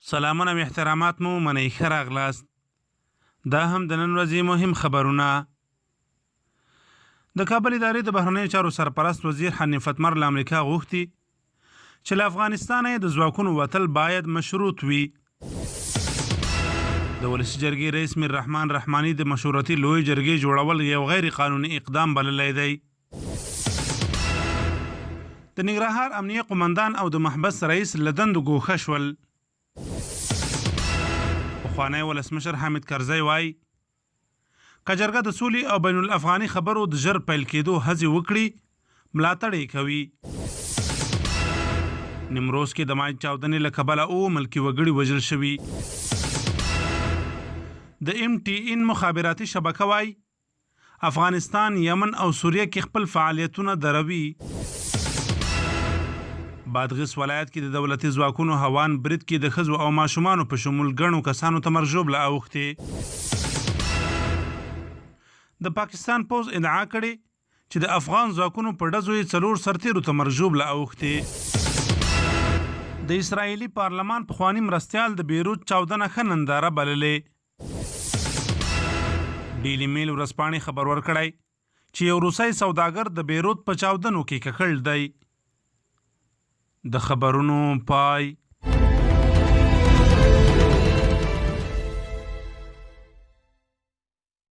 سلامونه او احترامات مو منئ ښه راغلاست. دا هم د نن ورځې مهم خبرونه. د کابل ادارې د بهرنیو چارو سرپرست وزیر حنیف اتمر له امریکا غوښتي چې له افغانستانه د ځواکونو وتل باید مشروط وي. د ولسي جرګې رئیس میر رحمان رحماني د مشورتي لوی جرګې جوړول یو غیر قانوني اقدام بللی دی. د ننګرهار امنیه قمندان او د محبس رئیس له دندو ګوښه شول. پخوانی ولسمشر حامد کرزی وایي که جرګه د سولې او بین الافغاني خبرو د ژر پیل کېدو هڅې وکړي ملاتړ یې کوي. نیمروز کې د مایک چاودنې له کبله ملکي وګړي وژل شوي. د MTN مخابراتي شبکه وایي افغانستان، یمن او سوریه کې خپل فعالیتونه دروي. بادغیس ولایت کې د دولتي ځواکونو هوان برید کې د ښځو او ماشومانو په شمول ګڼو کسانو ته مرګ ژوبله اوښتې. د پاکستان پوځ ادعا کړې چې د افغان ځواکونو په ډزو یې 4 سرتیرو ته مرګ ژوبله اوښتې. د اسرائیلي پارلمان پخواني مرستیال د بیروت چاودنه ښه ننداره بللې. ډیلی میل ورځپاڼې خبر ورکړی چې یو روسي سوداګر د بیروت په چاودنو کې ککړ دی. د خبرونو پای.